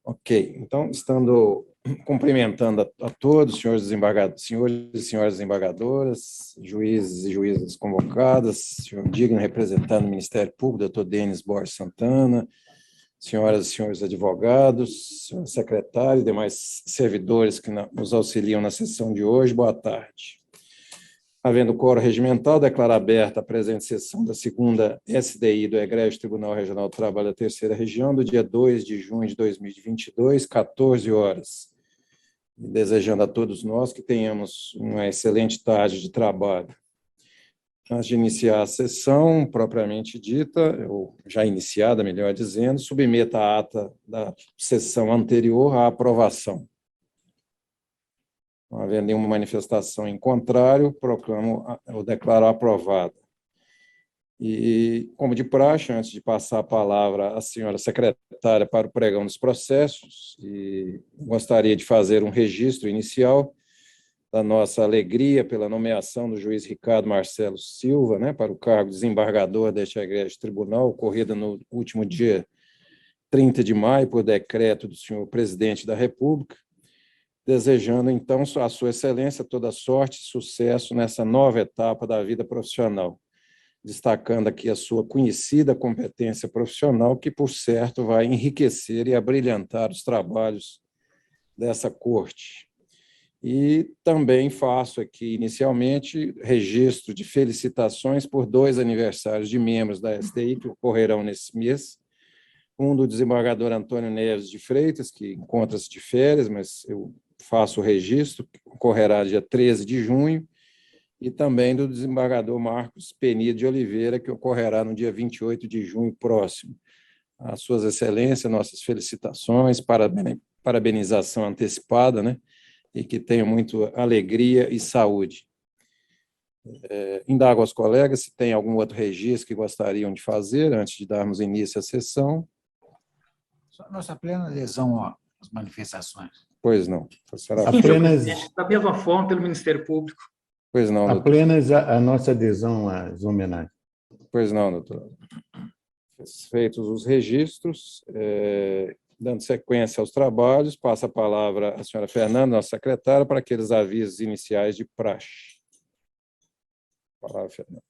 Ok, então, estando cumprimentando a todos, senhores e senhoras desembargadoras, juízes e juízas convocadas, senhor digno representante do Ministério Público, doutor Denis Borges Santana, senhoras e senhores advogados, senhor secretário e demais servidores que nos auxiliam na sessão de hoje, boa tarde. Havendo quórum regimental, declaro aberta a presente sessão da segunda SDI do Egrégio Tribunal Regional do Trabalho da Terceira Região, do dia 2 de junho de 2022, 14 horas. Desejando a todos nós que tenhamos uma excelente tarde de trabalho. Antes de iniciar a sessão propriamente dita, ou já iniciada, melhor dizendo, submeta a ata da sessão anterior à aprovação. Não havendo nenhuma manifestação em contrário, declaro aprovada. E, como de praxe, antes de passar a palavra à senhora secretária para o pregão dos processos, gostaria de fazer um registro inicial da nossa alegria pela nomeação do juiz Ricardo Marcelo Silva, para o cargo de desembargador deste Egrégio Tribunal, ocorrida no último dia 30 de maio, por decreto do senhor presidente da República, desejando, então, a sua excelência toda sorte e sucesso nessa nova etapa da vida profissional, destacando aqui a sua conhecida competência profissional, que, por certo, vai enriquecer e abrilhantar os trabalhos dessa corte. E também faço aqui, inicialmente, registro de felicitações por 2 aniversários de membros da STI que ocorrerão nesse mês. Um do desembargador Antônio Neves de Freitas, que encontra-se de férias, mas eu faço o registro, que ocorrerá dia 13 de junho, e também do desembargador Marcos Penido de Oliveira, que ocorrerá no dia 28 de junho próximo. Às suas excelências, nossas felicitações, parabenização antecipada, e que tenham muito alegria e saúde. Indago aos colegas se tem algum outro registro que gostariam de fazer antes de darmos início à sessão. Nossa plena adesão às manifestações. Pois não. Apenas da mesma forma pelo Ministério Público. Pois não, doutor. Apenas a nossa adesão às homenagens. Pois não, doutor. Feitos os registros, dando sequência aos trabalhos, passo a palavra à senhora Fernanda, nossa secretária, para aqueles avisos iniciais de praxe. Palavra, Fernanda.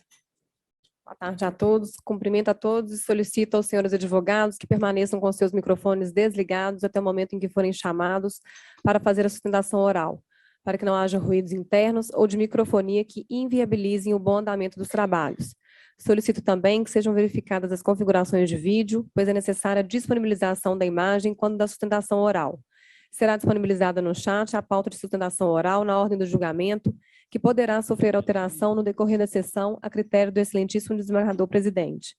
Boa tarde a todos. Cumprimento a todos e solicito aos senhores advogados que permaneçam com seus microfones desligados até o momento em que forem chamados para fazer a sustentação oral, para que não haja ruídos internos ou de microfonia que inviabilizem o bom andamento dos trabalhos. Solicito também que sejam verificadas as configurações de vídeo, pois é necessária a disponibilização da imagem quando da sustentação oral. Será disponibilizada no chat a pauta de sustentação oral na ordem do julgamento, que poderá sofrer alteração no decorrer da sessão a critério do excelentíssimo desembargador-presidente.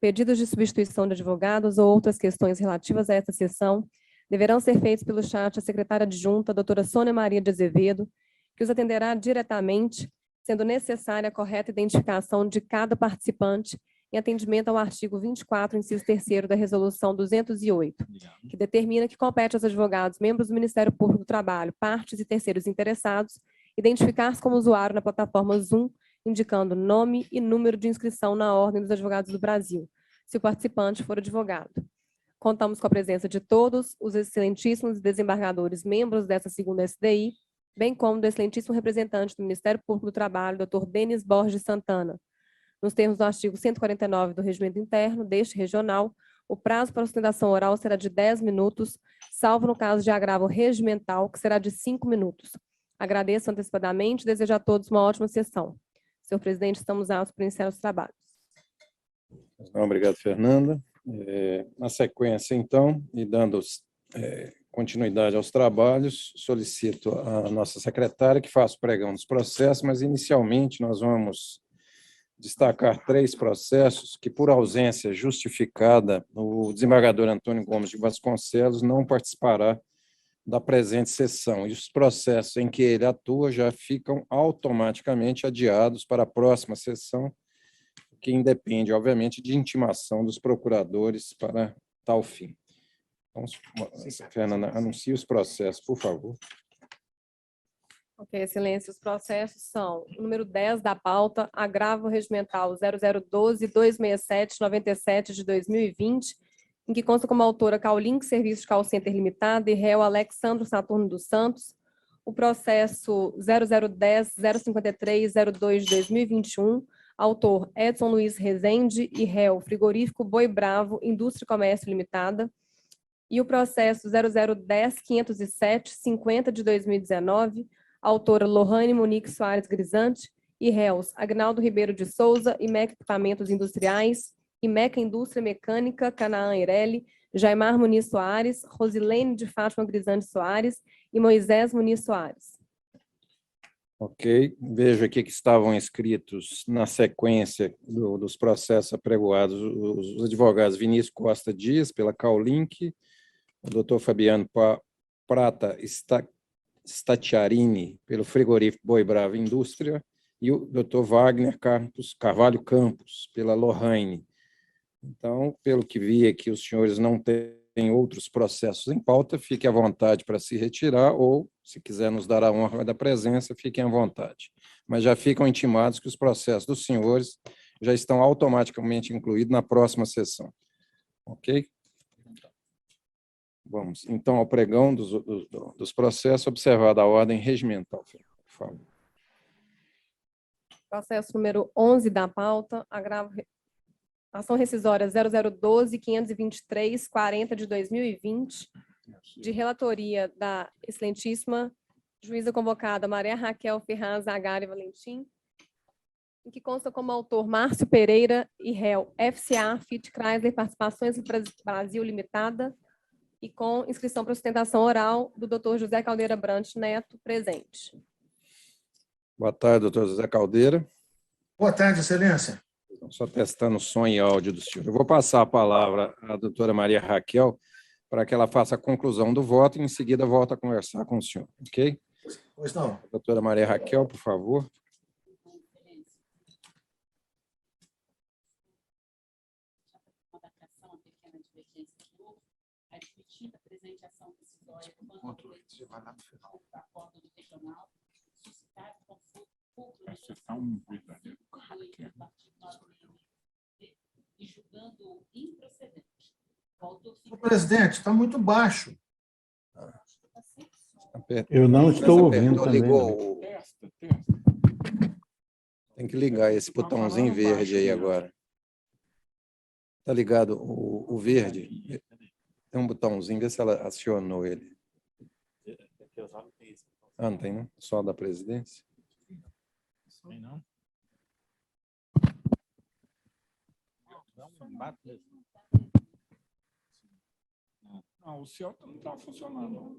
Pedidos de substituição de advogados ou outras questões relativas a esta sessão deverão ser feitos pelo chat à secretária adjunta, doutora Sônia Maria de Azevedo, que os atenderá diretamente, sendo necessária a correta identificação de cada participante em atendimento ao artigo 24, inciso 3º da Resolução 208, que determina que compete aos advogados, membros do Ministério Público do Trabalho, partes e terceiros interessados, identificar-se como usuário na plataforma Zoom, indicando nome e número de inscrição na Ordem dos Advogados do Brasil, se o participante for advogado. Contamos com a presença de todos os excelentíssimos desembargadores membros dessa segunda SDI, bem como do excelentíssimo representante do Ministério Público do Trabalho, Dr. Denis Borges Santana. Nos termos do artigo 149 do Regimento Interno deste regional, o prazo para a sustentação oral será de 10 minutos, salvo no caso de agravo regimental, que será de 5 minutos. Agradeço antecipadamente e desejo a todos uma ótima sessão. Senhor presidente, estamos aptos para iniciar os trabalhos. Obrigado, Fernanda. Na sequência, então, e dando continuidade aos trabalhos, solicito a nossa secretária que faça o pregão dos processos, mas inicialmente nós vamos destacar 3 processos que, por ausência justificada, o desembargador Antônio Gomes de Vasconcelos não participará da presente sessão, e os processos em que ele atua já ficam automaticamente adiados para a próxima sessão, que independe, obviamente, de intimação dos procuradores para tal fim. Então, Fernanda, anuncie os processos, por favor. Ok, excelência, os processos são o número 10 da pauta, agravo regimental 0012-267-97 de 2020, em que consta como autora Callink Serviços Call Center Limitada e réu Alexandro Saturno dos Santos, o processo 0010-053-02 de 2021, autor Edson Luiz Rezende e réu Frigorífico Boi Bravo Indústria e Comércio Limitada, e o processo 0010-507-50 de 2019, autora Lohane Monique Soares Grisante e réus Agnaldo Ribeiro de Souza, IMEC Equipamentos Industriais, IMECA Indústria Mecânica, Canaã Eireli, Jaimar Muniz Soares, Rosilene de Fátima Grisante Soares e Moisés Muniz Soares. Ok. Vejo aqui que estavam inscritos na sequência dos processos apregoados os advogados Vinícius Costa Dias, pela Callink, o doutor Fabiano Prata Stacchiarini, pelo Frigorífico Boi Bravo Indústria, e o doutor Wagner Carvalho Campos, pela Lohane. Então, pelo que vi aqui, os senhores não têm outros processos em pauta, fiquem à vontade para se retirar, ou, se quiser nos dar a honra da presença, fiquem à vontade. Mas já ficam intimados que os processos dos senhores já estão automaticamente incluídos na próxima sessão. Ok? Vamos, então, ao pregão dos processos, observada a ordem regimental. Por favor. Processo número 11 da pauta, ação rescisória 0012-523-40 de 2020, de relatoria da excelentíssima juíza convocada Maria Raquel Ferraz Zagari Valentim, em que consta como autor Márcio Pereira e réu FCA Fit Chrysler Participações Brasil Limitada, e com inscrição para sustentação oral do Dr. José Caldeira Brant Neto, presente. Boa tarde, doutor José Caldeira. Boa tarde, excelência. Só testando o som e áudio do senhor. Eu vou passar a palavra à doutora Maria Raquel para que ela faça a conclusão do voto e, em seguida, volta a conversar com o senhor. Ok? Pois não. Doutora Maria Raquel, por favor. Admitida a presente ação decisória quanto ao acordo regional, suscitar conflito e julgando improcedente. Presidente, está muito baixo. Eu não estou ouvindo também. Ligou Tem que ligar esse botãozinho verde aí agora. Está ligado o verde? Tem um botãozinho, vê se ela acionou ele. Ah, não tem, não? Só da presidência? Tem não? Não, o seu não está funcionando.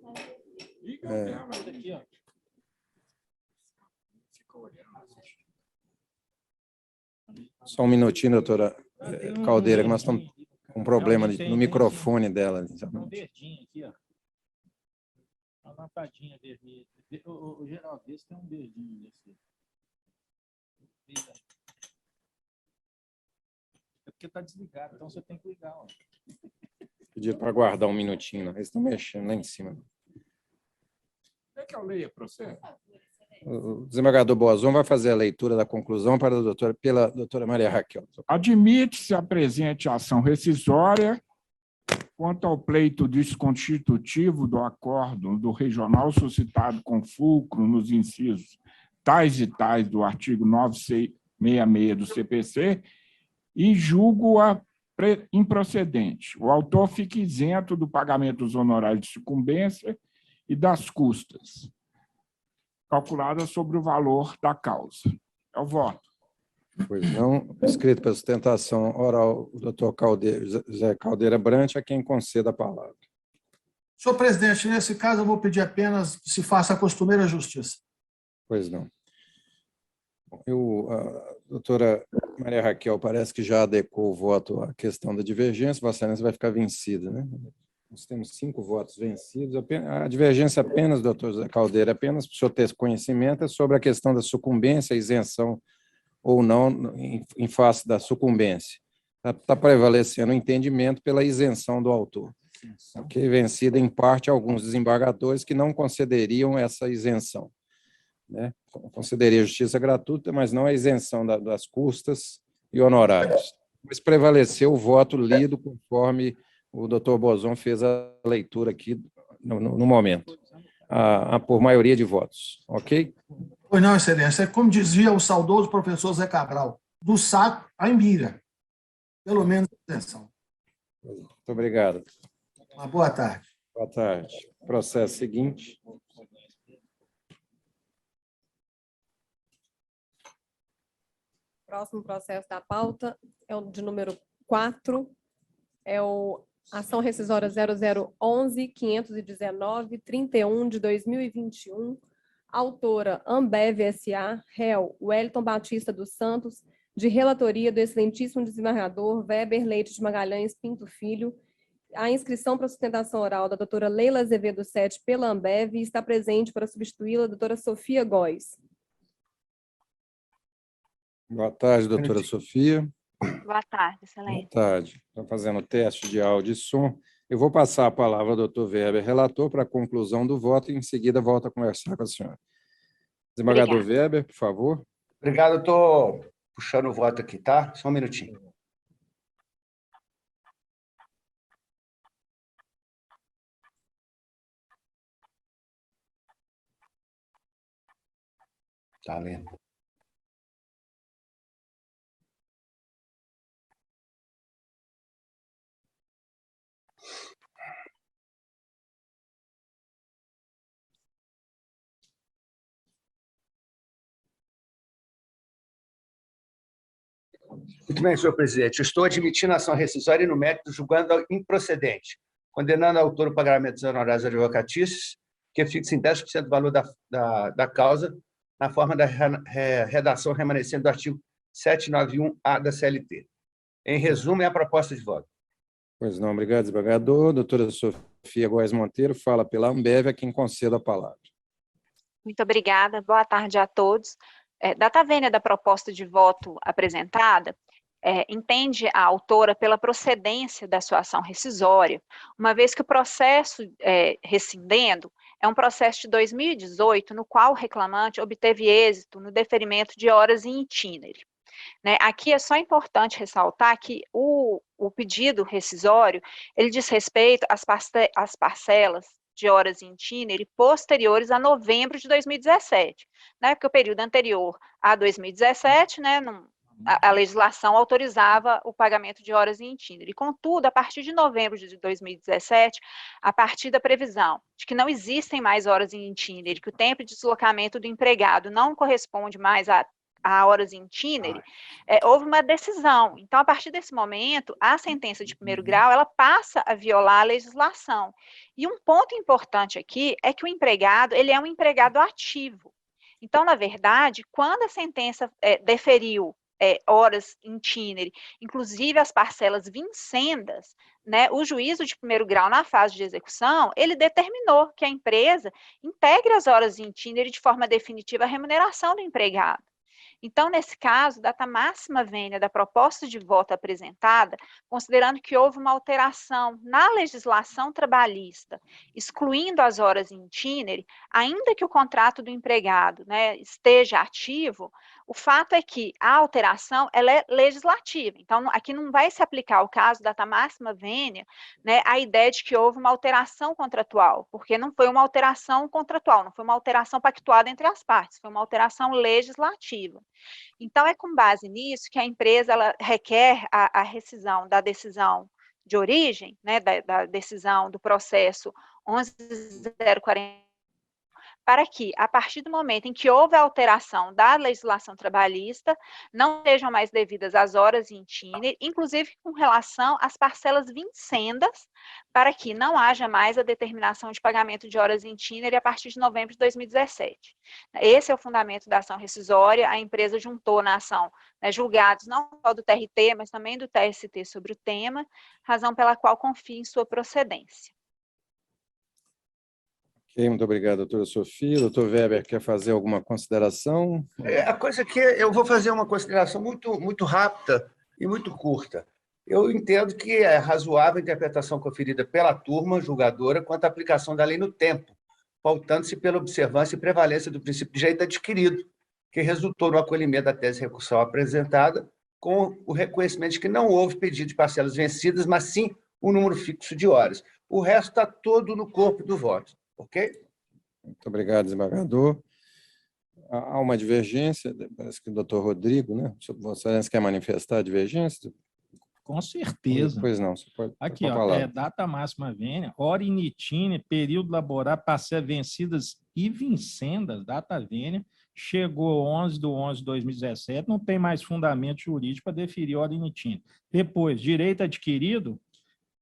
Liga a tela aqui, ó. Fica olhando. Só um minutinho, doutora Caldeira, que nós estamos com um problema no microfone dela. Tem um verdinho aqui, ó. Uma lampadinha vermelha. O geral desse tem um verdinho desse. É porque está desligado, então você tem que ligar. Ó. Pedir para aguardar um minutinho, não. Eles estão mexendo lá em cima. Quer que eu leia para você? O desembargador Boazon vai fazer a leitura da conclusão pela doutora Maria Raquel. Admite-se a presente ação rescisória quanto ao pleito desconstitutivo do acordo do regional suscitado com fulcro nos incisos tais e tais do artigo 966 do CPC e julgo-a improcedente. O autor fica isento do pagamento dos honorários de sucumbência e das custas, calculadas sobre o valor da causa. É o voto. Pois não, escrito para sustentação oral, o doutor José Caldeira Brant, a quem conceda a palavra. Senhor presidente, nesse caso eu vou pedir apenas que se faça a costumeira justiça. Pois não. A doutora Maria Raquel parece que já adequou o voto à questão da divergência, Vossa Excelência vai ficar vencida, né? Nós temos 5 votos vencidos. A divergência apenas, doutor José Caldeira, apenas para o senhor ter conhecimento, é sobre a questão da sucumbência, isenção ou não em face da sucumbência. Está prevalecendo o entendimento pela isenção do autor. Okay? Vencida, em parte, alguns desembargadores que não concederiam essa isenção. Né? Concederia justiça gratuita, mas não a isenção das custas e honorários. Mas prevaleceu o voto lido conforme O doutor Bozon fez a leitura aqui no momento, por maioria de votos, ok? Pois não, excelência. É como dizia o saudoso professor Zé Cabral, do saco à embira. Pelo menos atenção. Muito obrigado. Uma boa tarde. Boa tarde. Processo seguinte. Próximo processo da pauta é o de número 4, é o ação rescisória 0011-519-31 de 2021, autora Ambev S.A., réu Wellington Batista dos Santos, de relatoria do excelentíssimo desembargador Weber Leite de Magalhães Pinto Filho. A inscrição para sustentação oral da doutora Leila Azevedo Sete pela Ambev e está presente para substituí-la a doutora Sofia Góes. Boa tarde, doutora Sofia. Boa tarde, excelente. Boa tarde. Estou fazendo teste de áudio e som. Eu vou passar a palavra ao doutor Weber, relator, para a conclusão do voto, e em seguida volto a conversar com a senhora. Desembargador Obrigada. Weber, por favor. Obrigado, eu estou puxando o voto aqui, tá? Só um minutinho. Tá lendo. Muito bem, senhor presidente. Estou admitindo a ação rescisória e no mérito julgando improcedente, condenando a autor o pagamento dos honorários advocatícios, que fixa em 10% do valor da causa, na forma da redação remanescente do artigo 791-A da CLT. Em resumo, é a proposta de voto. Pois não, obrigado, desembargador. Doutora Sofia Góes Monteiro fala pela Ambev, a quem concedo a palavra. Muito obrigada. Boa tarde a todos. Data vênia da proposta de voto apresentada, entende a autora pela procedência da sua ação rescisória, uma vez que o processo rescindendo é um processo de 2018, no qual o reclamante obteve êxito no deferimento de horas em itinere. Aqui é só importante ressaltar que o pedido rescisório, ele diz respeito às parcelas de horas em itinere posteriores a novembro de 2017, porque o período anterior a 2017, a legislação autorizava o pagamento de horas em itinere. Contudo, a partir de novembro de 2017, a partir da previsão de que não existem mais horas em itinere, que o tempo de deslocamento do empregado não corresponde mais a horas em itinere, houve uma decisão. Então, a partir desse momento, a sentença de primeiro grau, ela passa a violar a legislação. E um ponto importante aqui é que o empregado, ele é um empregado ativo. Então, na verdade, quando a sentença deferiu horas em itinere, inclusive as parcelas vincendas, o juízo de primeiro grau na fase de execução, ele determinou que a empresa integre as horas em itinere de forma definitiva à remuneração do empregado. Então, nesse caso, data máxima vênia da proposta de voto apresentada, considerando que houve uma alteração na legislação trabalhista, excluindo as horas em itinere, ainda que o contrato do empregado esteja ativo, o fato é que a alteração ela é legislativa. Então, aqui não vai se aplicar o caso data máxima vênia, a ideia de que houve uma alteração contratual, porque não foi uma alteração contratual, não foi uma alteração pactuada entre as partes, foi uma alteração legislativa. Então, é com base nisso que a empresa ela requer a rescisão da decisão de origem, da decisão do processo 11.040, para que, a partir do momento em que houve a alteração da legislação trabalhista, não sejam mais devidas as horas em itinere, inclusive com relação às parcelas vincendas, para que não haja mais a determinação de pagamento de horas em itinere a partir de novembro de 2017. Esse é o fundamento da ação rescisória. A empresa juntou na ação julgados não só do TRT, mas também do TST sobre o tema, razão pela qual confia em sua procedência. Ok, muito obrigado, doutora Sofia. Doutor Weber, quer fazer alguma consideração? A coisa que eu vou fazer uma consideração muito rápida e muito curta. Eu entendo que é razoável a interpretação conferida pela turma julgadora quanto à aplicação da lei no tempo, pautando-se pela observância e prevalência do princípio de direito adquirido, que resultou no acolhimento da tese recursal apresentada, com o reconhecimento de que não houve pedido de parcelas vencidas, mas sim um número fixo de horas. O resto está todo no corpo do voto, ok? Muito obrigado, desembargador. Há uma divergência, parece que o doutor Rodrigo, né? Vossa Excelência quer manifestar a divergência? Com certeza. Pois não, você pode. Aqui, ó, data máxima vênia, hora initine, período laboral para ser vencidas e vincendas, data vênia, chegou 11/11/2017, não tem mais fundamento jurídico para deferir hora initine. Depois, direito adquirido,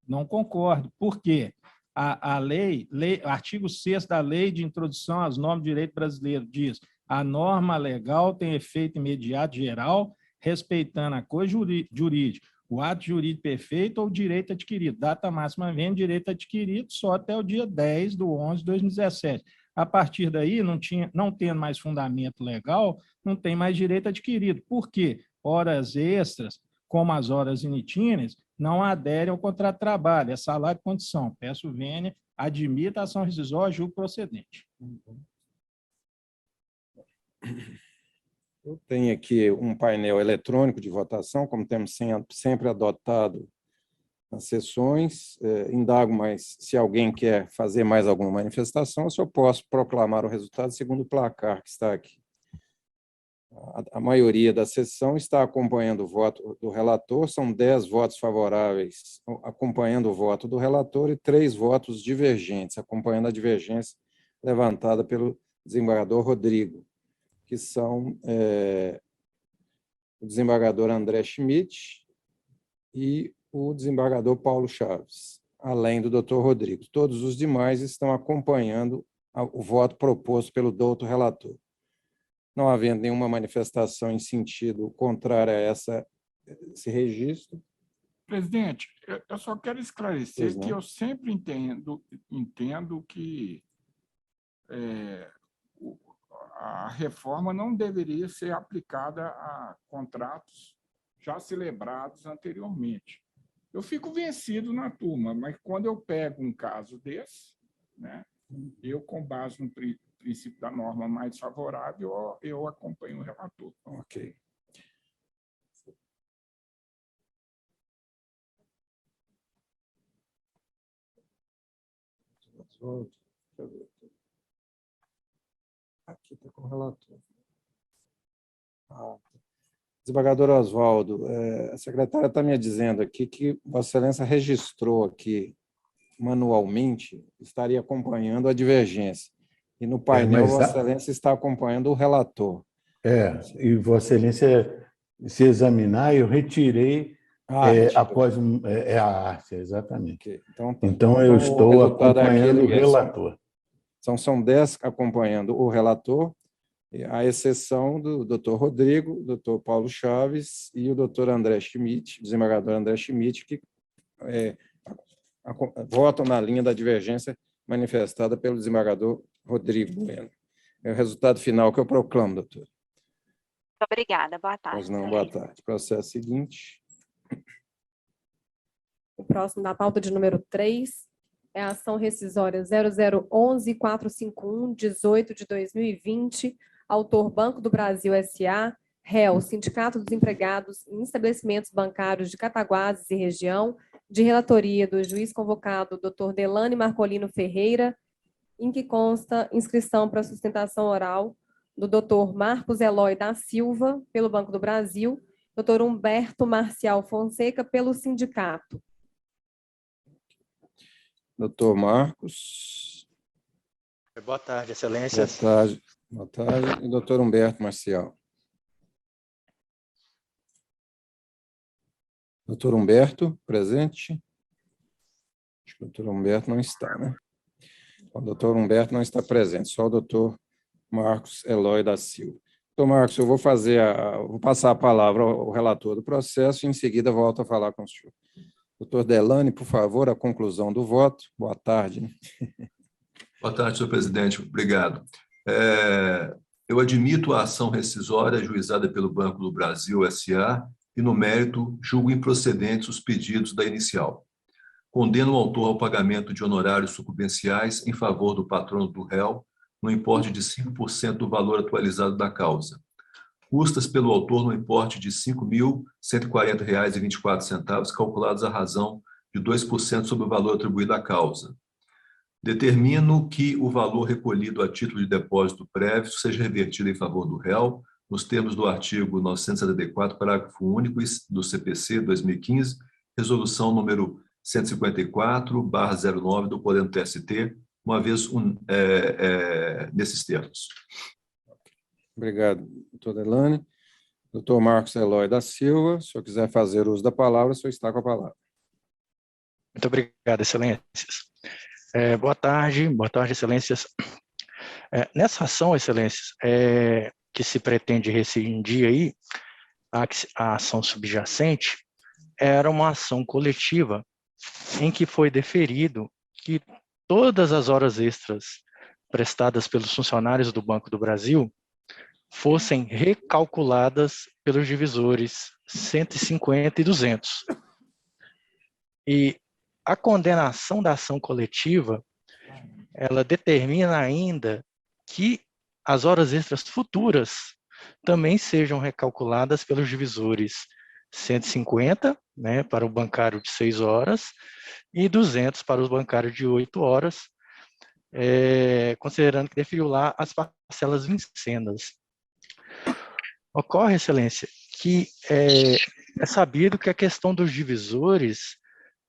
não concordo. Por quê? A lei, artigo 6º da Lei de Introdução às Normas do Direito Brasileiro diz: a norma legal tem efeito imediato geral, respeitando a coisa jurídica, o ato jurídico perfeito ou o direito adquirido. Data máxima vem direito adquirido só até o dia 10/11/2017. A partir daí, não tendo mais fundamento legal, não tem mais direito adquirido. Por quê? Horas extras, como as horas initíneas, não aderem ao contrato de trabalho, é salário e condição. Peço vênia, admita a ação rescisória, julgo procedente. Eu tenho aqui um painel eletrônico de votação, como temos sempre adotado nas sessões. Indago, mas se alguém quer fazer mais alguma manifestação, se eu posso proclamar o resultado segundo o placar que está aqui. A maioria da sessão está acompanhando o voto do relator, são 10 votos favoráveis acompanhando o voto do relator e 3 votos divergentes, acompanhando a divergência levantada pelo desembargador Rodrigo, que são o desembargador André Schmidt e o desembargador Paulo Chaves, além do doutor Rodrigo. Todos os demais estão acompanhando o voto proposto pelo doutor relator. Não havendo nenhuma manifestação em sentido contrário a esse registro. Presidente, eu só quero esclarecer que eu sempre entendo que a reforma não deveria ser aplicada a contratos já celebrados anteriormente. Eu fico vencido na turma, mas quando eu pego um caso desse, né, eu, com base no princípio da norma mais favorável, eu acompanho o relator. Ok. Aqui está com o relator. Desembargador Oswaldo, a secretária está me dizendo aqui que Vossa Excelência registrou aqui manualmente, estaria acompanhando a divergência. E no painel, Vossa Excelência está acompanhando o relator. E Vossa Excelência, se examinar, eu retirei após a arte, exatamente. Okay. Então, eu estou acompanhando o relator. Então, são 10 acompanhando o relator, à exceção do doutor Rodrigo, doutor Paulo Chaves e o doutor André Schmidt, desembargador André Schmidt, que votam na linha da divergência manifestada pelo desembargador Rodrigo Bueno. É o resultado final que eu proclamo, doutor. Muito obrigada. Boa tarde. Pois não, boa tarde. Processo seguinte. O próximo da pauta de número 3 é a ação rescisória 0011-451, 18 de 2020, autor Banco do Brasil S.A., réu Sindicato dos Empregados em Estabelecimentos Bancários de Cataguases e Região, de relatoria do juiz convocado Dr. Delane Marcolino Ferreira, em que consta inscrição para sustentação oral do Dr. Marcos Eloy da Silva, pelo Banco do Brasil, Dr. Humberto Marcial Fonseca, pelo sindicato. Doutor Marcos. Boa tarde, Excelência. Boa tarde. Boa tarde. E doutor Humberto Marcial. Doutor Humberto, presente? Acho que o doutor Humberto não está, né? O doutor Humberto não está presente, só o doutor Marcos Eloy da Silva. Doutor Marcos, eu vou passar a palavra ao relator do processo e, em seguida, volto a falar com o senhor. Doutor Delane, por favor, a conclusão do voto. Boa tarde. Boa tarde, senhor presidente. Obrigado. Eu admito a ação rescisória ajuizada pelo Banco do Brasil S.A. e, no mérito, julgo improcedentes os pedidos da inicial. Condeno o autor ao pagamento de honorários sucumbenciais em favor do patrono do réu, no importe de 5% do valor atualizado da causa. Custas pelo autor no importe de R$ 5.140,24, calculados à razão de 2% sobre o valor atribuído à causa. Determino que o valor recolhido a título de depósito prévio seja revertido em favor do réu, nos termos do artigo 974, parágrafo único do CPC 2015, resolução número 154/09 do Pleno TST, uma vez nesses termos. Obrigado, doutor Delane. Doutor Marcos Eloy da Silva, se o senhor quiser fazer uso da palavra, o senhor está com a palavra. Muito obrigado, excelências. Boa tarde, excelências. Nessa ação, excelências, que se pretende rescindir aí, a ação subjacente, era uma ação coletiva em que foi deferido que todas as horas extras prestadas pelos funcionários do Banco do Brasil fossem recalculadas pelos divisores 150 e 200. E a condenação da ação coletiva, ela determina ainda que as horas extras futuras também sejam recalculadas pelos divisores 150, né, para o bancário de 6 horas, e 200 para o bancário de 8 horas, considerando que definiu lá as parcelas vincendas. Ocorre, excelência, que é sabido que a questão dos divisores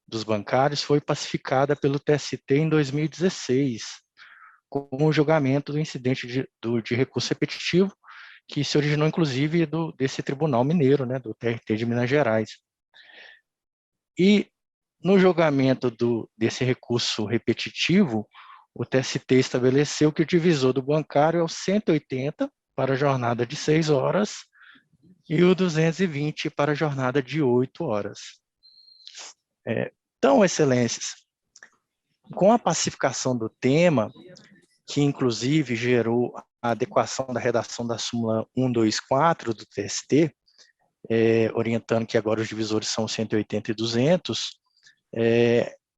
dos bancários foi pacificada pelo TST em 2016, com o julgamento do incidente de recurso repetitivo, que se originou, inclusive, desse Tribunal Mineiro, né, do TRT de Minas Gerais. E, no julgamento desse recurso repetitivo, o TST estabeleceu que o divisor do bancário é o 180 para a jornada de 6 horas e o 220 para a jornada de 8 horas. Então, excelências, com a pacificação do tema, que inclusive gerou a adequação da redação da súmula 124 do TST, orientando que agora os divisores são 180 e 200,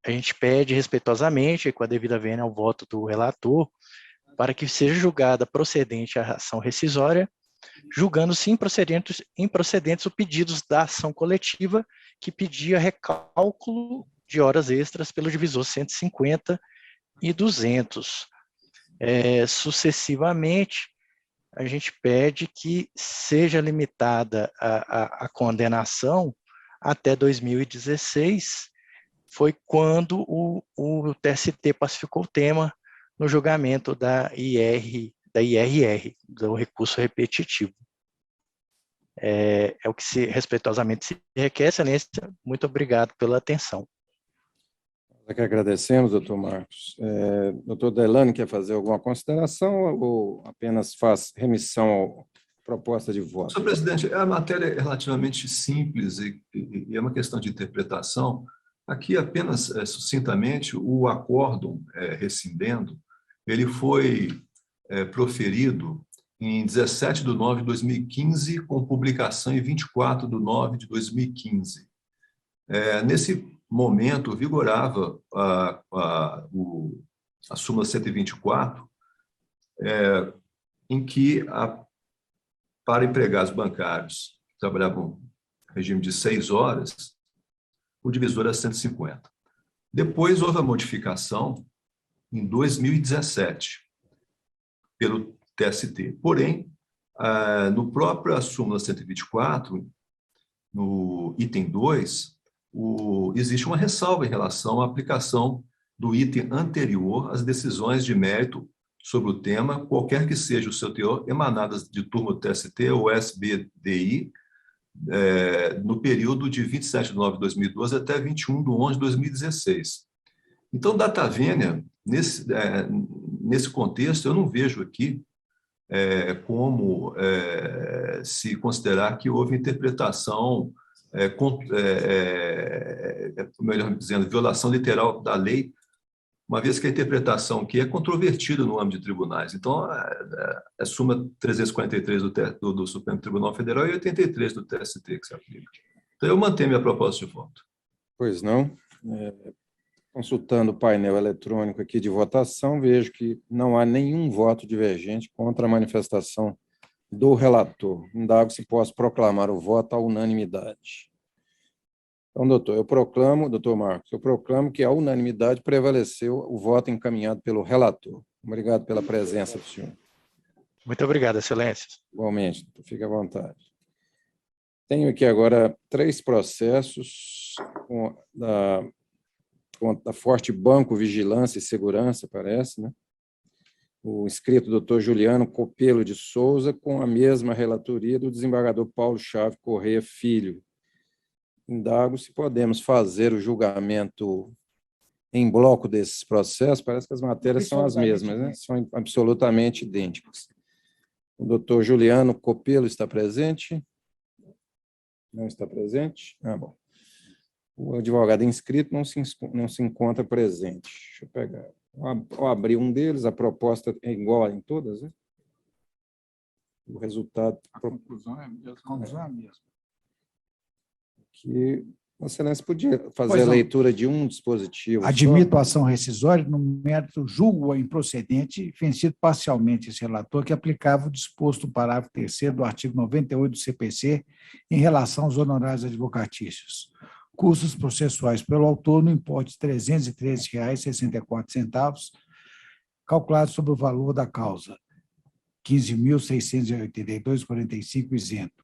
a gente pede respeitosamente, com a devida vênia ao voto do relator, para que seja julgada procedente a ação rescisória, julgando-se improcedentes os pedidos da ação coletiva que pedia recálculo de horas extras pelo divisor 150 e 200. Sucessivamente, a gente pede que seja limitada a condenação até 2016, foi quando o TST pacificou o tema no julgamento da IRR, do recurso repetitivo. É o que respeitosamente se requer, excelência. Muito obrigado pela atenção. Nós que agradecemos, doutor Marcos. Doutor Delane, quer fazer alguma consideração ou apenas faz remissão à proposta de voto? Senhor presidente, a matéria é relativamente simples e é uma questão de interpretação. Aqui, apenas sucintamente, o acórdão rescindendo, ele foi proferido em 17/9/2015, com publicação em 24/9/2015. Nesse momento, vigorava a súmula 124, em que, para empregados bancários que trabalhavam em regime de 6 horas, o divisor era 150. Depois houve a modificação em 2017 pelo TST. Porém, no próprio súmula 124, no item 2, existe uma ressalva em relação à aplicação do item anterior às decisões de mérito sobre o tema, qualquer que seja o seu teor, emanadas de turma do TST ou SBDI, no período de 27/9/2012 até 21/11/2016. Então, data vênia, nesse contexto, eu não vejo aqui como se considerar que houve interpretação, melhor dizendo, violação literal da lei, uma vez que a interpretação aqui é controvertida no âmbito de tribunais. Então, a súmula 343 do Supremo Tribunal Federal e 83 do TST que se aplica. Então, eu mantenho minha proposta de voto. Pois não. Consultando o painel eletrônico aqui de votação, vejo que não há nenhum voto divergente contra a manifestação do relator. Indago se posso proclamar o voto à unanimidade. Então, doutor Marcos, eu proclamo que a unanimidade prevaleceu o voto encaminhado pelo relator. Obrigado pela presença do senhor. Muito obrigado, Excelências. Igualmente, fique à vontade. Tenho aqui agora 3 processos da Forte Banco Vigilância e Segurança, parece, né? O inscrito doutor Juliano Copelo de Souza, com a mesma relatoria do desembargador Paulo Chaves Correia Filho. Indago se podemos fazer o julgamento em bloco desses processos, parece que as matérias são as mesmas, né? São absolutamente idênticas. O doutor Juliano Copelo está presente? Não está presente? Bom. O advogado inscrito não se encontra presente. Deixa eu pegar. Ao abrir um deles, a proposta é igual em todas, né? O resultado... A conclusão é a mesma. Que a Excelência podia fazer a leitura de um dispositivo. Admito a ação rescisória no mérito julgo improcedente, vencido parcialmente esse relator, que aplicava o disposto do parágrafo 3º do artigo 98 do CPC em relação aos honorários advocatícios. Custos processuais pelo autor no importe de R$ 313,64, calculados sobre o valor da causa, R$ 15.682,45 isento.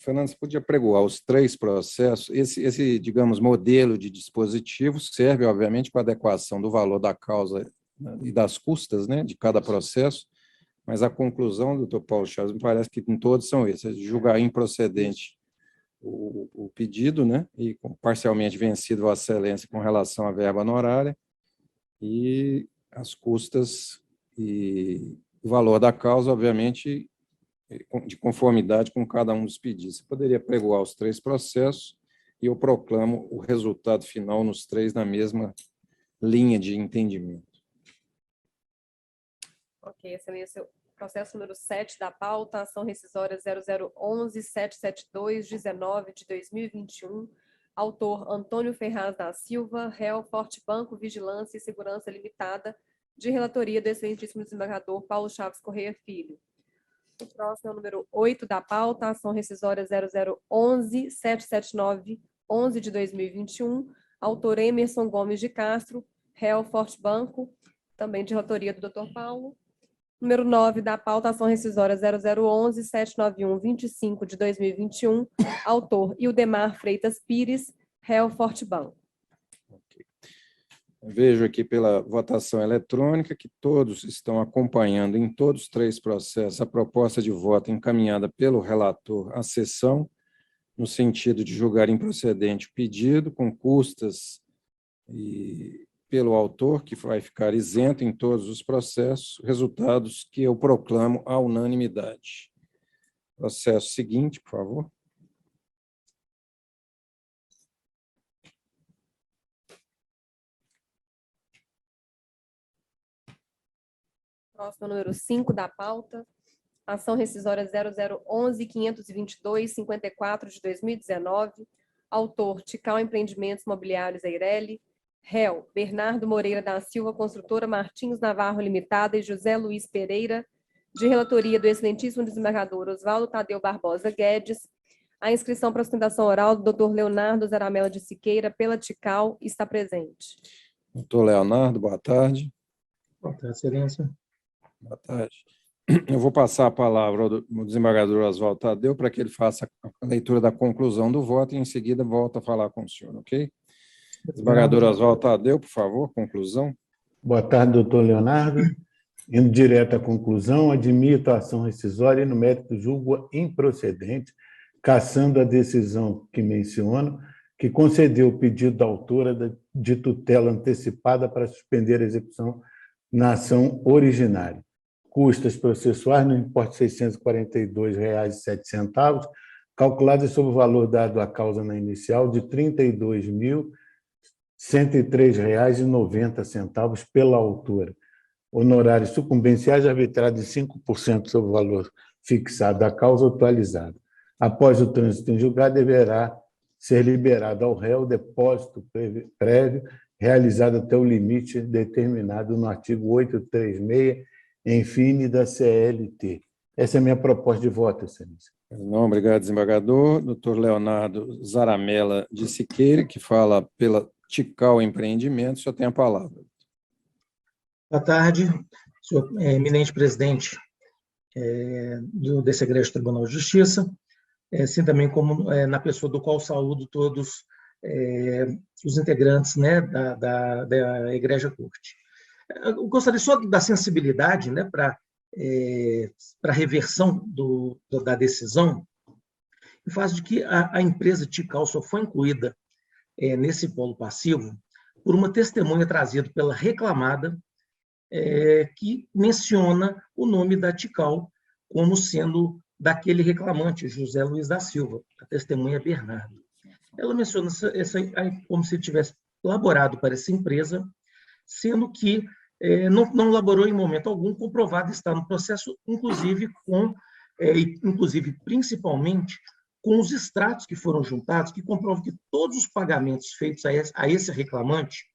Fernando, você podia pregoar os 3 processos. Esse, digamos, modelo de dispositivo serve, obviamente, para adequação do valor da causa e das custas, né, de cada processo, mas a conclusão, doutor Paulo Chaves, me parece que em todos são esses: julgar improcedente o pedido, né, e parcialmente vencido Vossa Excelência com relação à verba honorária, e as custas e o valor da causa, obviamente, de conformidade com cada um dos pedidos. Você poderia pregoar os 3 processos e eu proclamo o resultado final nos 3 na mesma linha de entendimento. Ok, Excelência. Processo número 7 da pauta, ação rescisória 0011-772-19 de 2021, autor Antônio Ferraz da Silva, réu Forte Banco Vigilância e Segurança Limitada, de relatoria do excelentíssimo desembargador Paulo Chaves Correia Filho. O próximo é o número 8 da pauta, ação rescisória 0011-779-11 de 2021, autor Emerson Gomes de Castro, réu Forte Banco, também de relatoria do Dr. Paulo. Número 9 da pauta, ação rescisória 0011-791-25 de 2021, autor Ildemar Freitas Pires, réu Forte Banco. Vejo aqui pela votação eletrônica que todos estão acompanhando em todos os 3 processos a proposta de voto encaminhada pelo relator à sessão, no sentido de julgar improcedente o pedido, com custas e pelo autor, que vai ficar isento em todos os processos, resultados que eu proclamo à unanimidade. Processo seguinte, por favor. Próximo, número 5 da pauta, ação rescisória 0011-522-54 de 2019, autor Tical Empreendimentos Imobiliários Eireli, réu Bernardo Moreira da Silva, construtora Martins Navarro Limitada e José Luiz Pereira, de relatoria do excelentíssimo desembargador Oswaldo Tadeu Barbosa Guedes. A inscrição para sustentação oral do Dr. Leonardo Zaramella de Siqueira pela Tical está presente. Doutor Leonardo, boa tarde. Boa tarde, Excelência. Boa tarde. Eu vou passar a palavra ao desembargador Oswaldo Tadeu para que ele faça a leitura da conclusão do voto e, em seguida, volta a falar com o senhor, ok? Desembargador Oswaldo Tadeu, por favor, conclusão. Boa tarde, doutor Leonardo. Indo direto à conclusão, admito a ação rescisória e, no mérito, julgo improcedente, cassando a decisão que menciono, que concedeu o pedido da autora de tutela antecipada para suspender a execução na ação originária. Custas processuais no importe de R$ 642,07, calculadas sobre o valor dado à causa na inicial de R$ 32.103,90 pela autora. Honorários sucumbenciais arbitrados de 5% sobre o valor fixado da causa atualizada. Após o trânsito em julgado, deverá ser liberado ao réu o depósito prévio realizado até o limite determinado no artigo 836, em fine da CLT. Essa é a minha proposta de voto, Excelência. Não, obrigado, desembargador. Doutor Leonardo Zaramella de Siqueira, que fala pela Tical Empreendimentos, o senhor tem a palavra. Boa tarde, senhor eminente presidente desse Egrégio Tribunal de Justiça, assim também como na pessoa do qual saúdo todos os integrantes, né, da Egrégia Corte. Eu gostaria só da sensibilidade, né, para a reversão da decisão, em face de que a empresa Tical só foi incluída nesse polo passivo por uma testemunha trazida pela reclamada, que menciona o nome da Tical como sendo daquele reclamante, José Luiz da Silva, a testemunha Bernardo. Ela menciona como se tivesse laborado para essa empresa, sendo que não laborou em momento algum, comprovado estar no processo, inclusive principalmente com os extratos que foram juntados, que comprovam que todos os pagamentos feitos a esse reclamante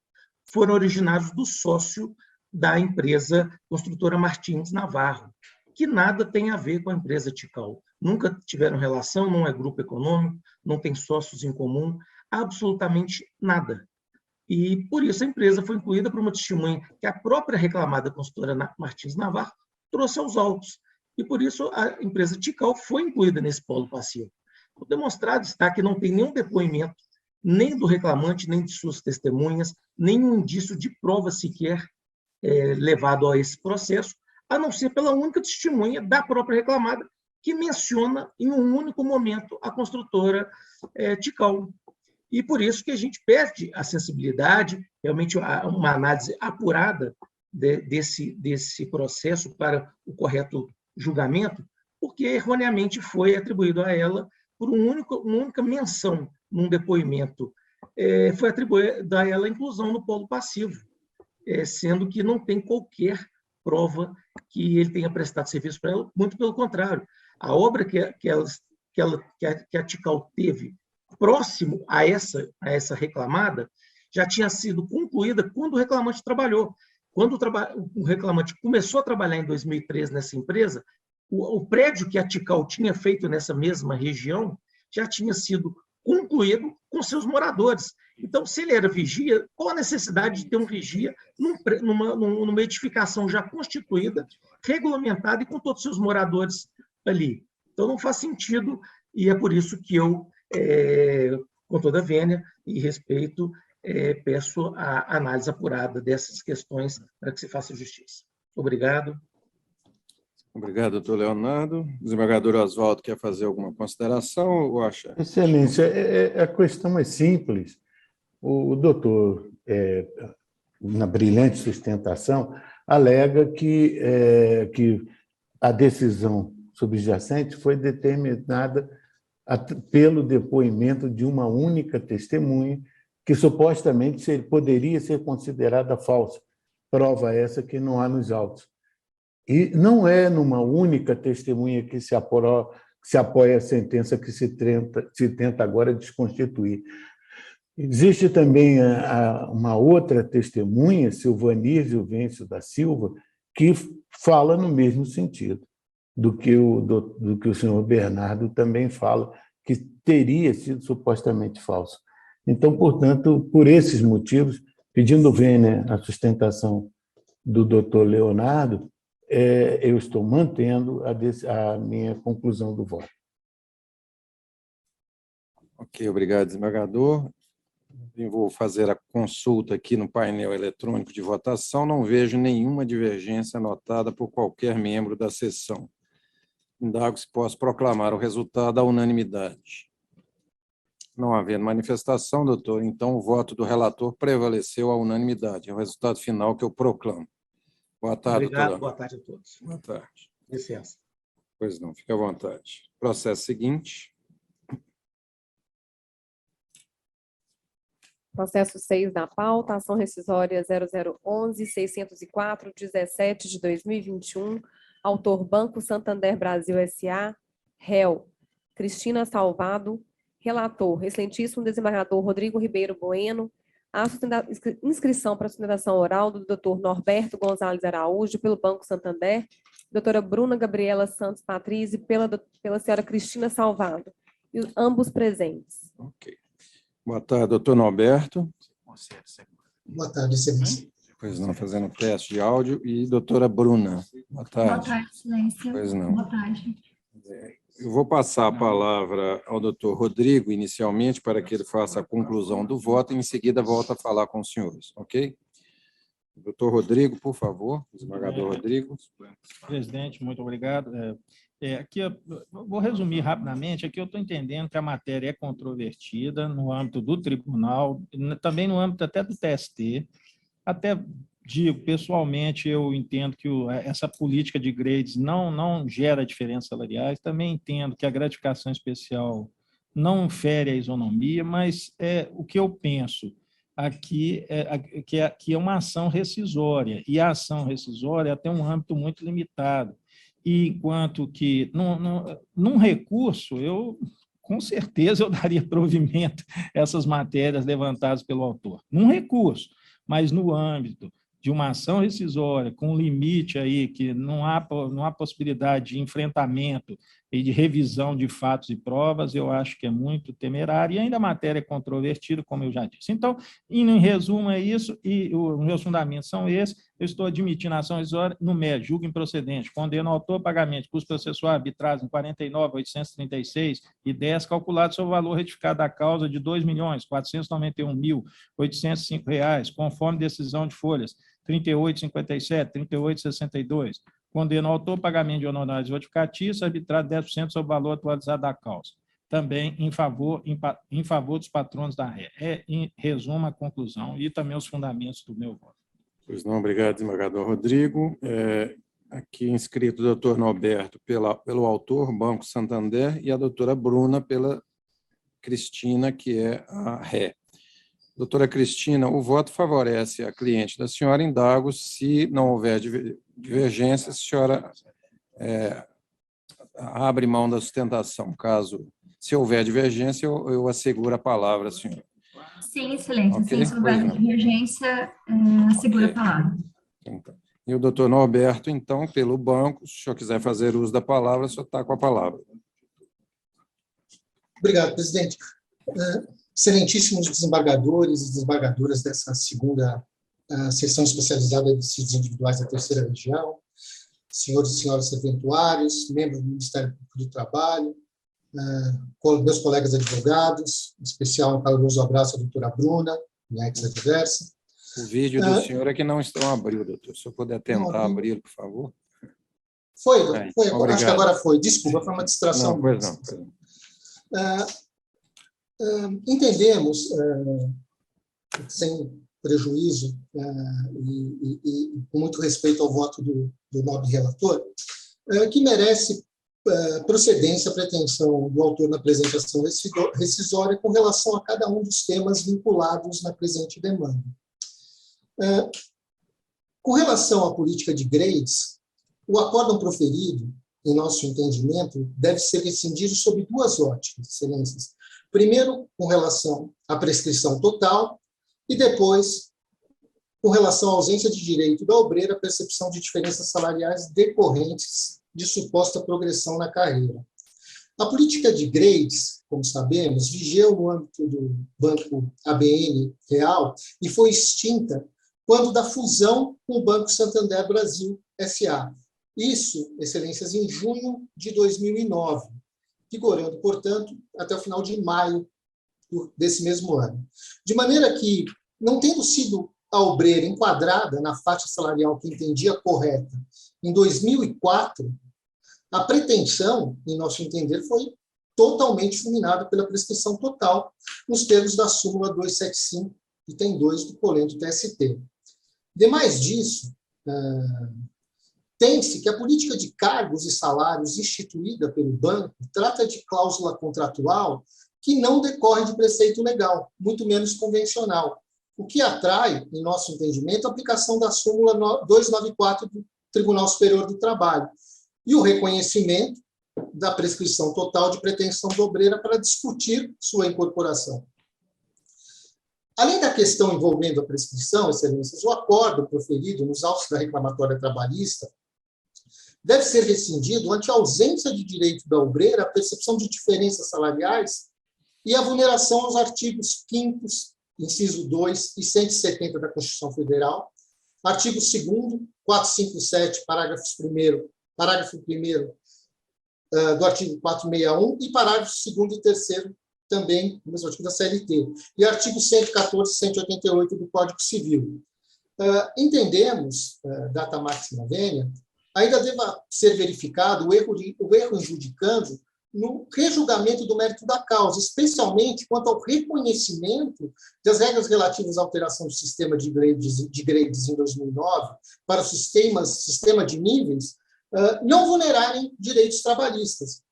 foram originados do sócio da empresa construtora Martins Navarro, que nada tem a ver com a empresa Tical. Nunca tiveram relação, não é grupo econômico, não tem sócios em comum, absolutamente nada. E, por isso, a empresa foi incluída por uma testemunha que a própria reclamada construtora Martins Navarro trouxe aos autos. E, por isso, a empresa Tical foi incluída nesse polo passivo. O demonstrado está que não tem nenhum depoimento, nem do reclamante, nem de suas testemunhas, nenhum indício de prova sequer levado a esse processo, a não ser pela única testemunha da própria reclamada, que menciona em um único momento a construtora Tical. E por isso que a gente perde a sensibilidade, realmente uma análise apurada desse processo para o correto julgamento, porque erroneamente foi atribuído a ela por uma única menção num depoimento, foi atribuída a ela a inclusão no polo passivo, sendo que não tem qualquer prova que ele tenha prestado serviço para ela, muito pelo contrário. A obra que a Tical teve próximo a essa reclamada já tinha sido concluída quando o reclamante trabalhou. Quando o reclamante começou a trabalhar em 2013 nessa empresa, o prédio que a Tical tinha feito nessa mesma região já tinha sido concluído com seus moradores. Então, se ele era vigia, qual a necessidade de ter um vigia numa edificação já constituída, regulamentada e com todos os seus moradores ali? Então, não faz sentido, e é por isso que eu, com toda a vênia e respeito, peço a análise apurada dessas questões para que se faça justiça. Obrigado. Obrigado, doutor Leonardo. O desembargador Oswaldo quer fazer alguma consideração ou acha? Excelência, a questão é simples. O doutor, na brilhante sustentação, alega que a decisão subjacente foi determinada pelo depoimento de uma única testemunha, que supostamente poderia ser considerada falsa. Prova essa que não há nos autos. E não é numa única testemunha que se apoia a sentença que se tenta agora desconstituir. Existe também uma outra testemunha, Silvanir Gilvêncio da Silva, que fala no mesmo sentido do que o senhor Bernardo também fala, que teria sido supostamente falso. Então, portanto, por esses motivos, pedindo vênia a sustentação do doutor Leonardo, eu estou mantendo a minha conclusão do voto. Ok, obrigado, desembargador. Eu vou fazer a consulta aqui no painel eletrônico de votação. Não vejo nenhuma divergência anotada por qualquer membro da sessão. Indago se posso proclamar o resultado à unanimidade. Não havendo manifestação, doutor, então o voto do relator prevaleceu à unanimidade. É o resultado final que eu proclamo. Boa tarde, obrigado, doutor. boa tarde a todos. Boa tarde. Licença. Pois não, fique à vontade. Processo seguinte. Processo 6 da pauta, ação rescisória 0011-604-17 de 2021, autor Banco Santander Brasil S.A., réu Cristina Salvado, relator, excelentíssimo desembargador Rodrigo Ribeiro Bueno, A inscrição para a sustentação oral do Dr. Norberto Gonzalez Araújo, pelo Banco Santander, doutora Bruna Gabriela Santos Patrício, pela senhora Cristina Salvado, e ambos presentes. Ok. Boa tarde, doutor Norberto. Boa tarde, excelência. Pois não, fazendo teste de áudio. E doutora Bruna. Boa tarde. Boa tarde, excelência. Pois não. Boa tarde. Eu vou passar a palavra ao doutor Rodrigo, inicialmente, para que ele faça a conclusão do voto e, em seguida, volta a falar com os senhores, ok? Doutor Rodrigo, por favor, desembargador Rodrigo. Presidente, muito obrigado. Aqui eu vou resumir rapidamente. Aqui eu estou entendendo que a matéria é controvertida no âmbito do tribunal, também no âmbito até do TST. Até digo, pessoalmente, eu entendo que essa política de grades não gera diferenças salariais. Também entendo que a gratificação especial não fere a isonomia, mas o que eu penso aqui que é uma ação rescisória, e a ação rescisória tem um âmbito muito limitado. E enquanto que, num recurso, com certeza, eu daria provimento a essas matérias levantadas pelo autor. Num recurso, mas no âmbito de uma ação rescisória, com um limite aí, que não há possibilidade de enfrentamento e de revisão de fatos e provas, eu acho que é muito temerário, e ainda a matéria é controvertida, como eu já disse. Então, em resumo, é isso, e os meus fundamentos são esses. Eu estou admitindo a ação rescisória no mérito, julgo improcedente, condeno o autor a pagamento de custo processual arbitragem 49.836,10, calculado sobre o valor retificado da causa de R$ 2.491.805, conforme decisão de folhas 38,57, 38,62. Condena o autor pagamento de honorários notificatícios, arbitrado 10% sobre o valor atualizado da causa. Também em favor dos patronos da ré. Em resumo, a conclusão e também os fundamentos do meu voto. Pois não, obrigado, desembargador Rodrigo. Aqui inscrito o doutor Norberto pelo autor, Banco Santander, e a doutora Bruna pela Cristina, que é a ré. Doutora Cristina, o voto favorece a cliente da senhora. Indago, se não houver divergência, a senhora abre mão da sustentação. Se houver divergência, eu asseguro a palavra à senhora. Sim, excelência. Okay? Se houver divergência, asseguro a palavra. Então, e o doutor Norberto, então, pelo banco, se o senhor quiser fazer uso da palavra, o senhor está com a palavra. Obrigado, presidente. Excelentíssimos desembargadores e desembargadoras dessa segunda sessão especializada de dissídios individuais da terceira região, senhores e senhoras serventuários, membros do Ministério Público do Trabalho, meus colegas advogados, em especial um caloroso abraço à doutora Bruna, minha ex-adversa. O vídeo do senhor é que não estão abrindo, doutor. Se eu puder tentar abrir, por favor. Foi, acho que agora foi. Desculpa, foi uma distração. Não, pois não. Entendemos, sem prejuízo e com muito respeito ao voto do nobre relator, que merece procedência a pretensão do autor na apresentação rescisória com relação a cada um dos temas vinculados na presente demanda. Com relação à política de grades, o acórdão proferido, em nosso entendimento, deve ser rescindido sob duas óticas, excelências. Primeiro, com relação à prescrição total, e depois, com relação à ausência de direito da obreira à percepção de diferenças salariais decorrentes de suposta progressão na carreira. A política de grades, como sabemos, vigeu no âmbito do Banco ABN Real e foi extinta quando da fusão com o Banco Santander Brasil S.A. Isso, excelências, em junho de 2009, vigorando, portanto, até o final de maio desse mesmo ano. De maneira que, não tendo sido a obreira enquadrada na faixa salarial que entendia correta em 2004, a pretensão, em nosso entender, foi totalmente fulminada pela prescrição total, nos termos da súmula 275, item 2 do polento TST. Demais disso, tem-se que a política de cargos e salários instituída pelo banco trata de cláusula contratual que não decorre de preceito legal, muito menos convencional, o que atrai, em nosso entendimento, a aplicação da súmula 294 do Tribunal Superior do Trabalho e o reconhecimento da prescrição total de pretensão do obreira para discutir sua incorporação. Além da questão envolvendo a prescrição, excelências, o acordo proferido nos autos da reclamatória trabalhista deve ser rescindido ante a ausência de direito da obreira à percepção de diferenças salariais e a vulneração aos artigos 5º, inciso 2 e 170 da Constituição Federal, artigo 2º, 457, parágrafo 1º do artigo 461 e parágrafos 2º e 3º também no mesmo artigo da CLT, e artigo 114 e 188 do Código Civil. Entendemos, data máxima vênia, ainda deva ser verificado o erro injudicando no rejulgamento do mérito da causa, especialmente quanto ao reconhecimento das regras relativas à alteração do sistema de grades em 2009 para o sistema de níveis não vulnerarem direitos trabalhistas,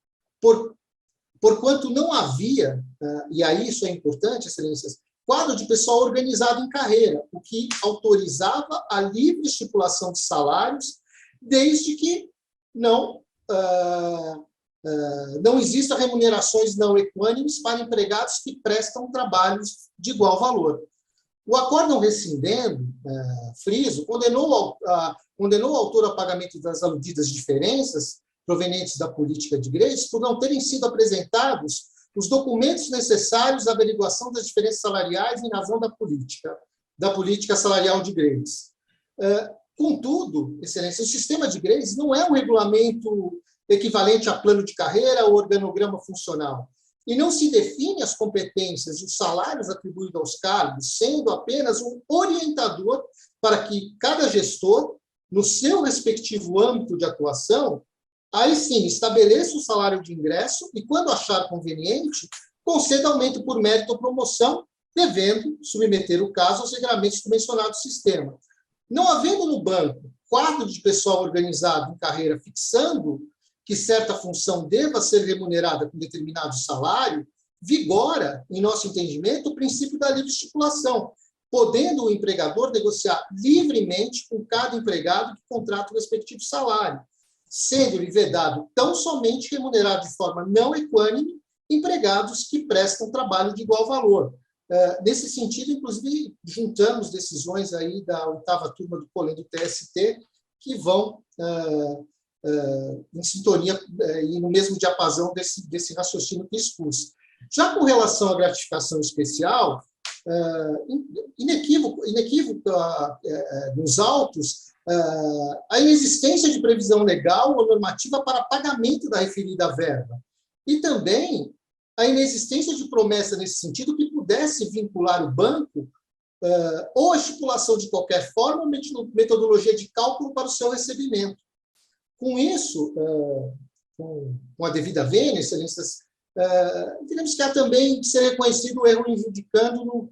porquanto não havia, e aí isso é importante, excelências, quadro de pessoal organizado em carreira, o que autorizava a livre estipulação de salários, desde que não existam remunerações não equânimes para empregados que prestam trabalhos de igual valor. O acórdão rescindendo, friso, condenou o autor ao pagamento das aludidas diferenças provenientes da política de grades por não terem sido apresentados os documentos necessários à averiguação das diferenças salariais em razão da política salarial de grades. Contudo, excelência, o sistema de grades não é um regulamento equivalente a plano de carreira ou organograma funcional, e não se define as competências e os salários atribuídos aos cargos, sendo apenas um orientador para que cada gestor, no seu respectivo âmbito de atuação, aí sim estabeleça o salário de ingresso e, quando achar conveniente, conceda aumento por mérito ou promoção, devendo submeter o caso aos regramentos do mencionado sistema. Não havendo no banco quadro de pessoal organizado em carreira fixando que certa função deva ser remunerada com determinado salário, vigora, em nosso entendimento, o princípio da livre estipulação, podendo o empregador negociar livremente com cada empregado que contrata o respectivo salário, sendo-lhe vedado tão somente remunerar de forma não equânime empregados que prestam trabalho de igual valor. Nesse sentido, inclusive, juntamos decisões aí da 8ª turma do Polem do TST, que vão em sintonia e no mesmo diapasão desse raciocínio que expus. Já com relação à gratificação especial, inequívoco nos autos, a inexistência de previsão legal ou normativa para pagamento da referida verba, e também a inexistência de promessa nesse sentido que pudesse vincular o banco ou a estipulação de qualquer forma ou metodologia de cálculo para o seu recebimento. Com isso, com a devida vênia, excelências, entendemos que há também de ser reconhecido o erro injudicando no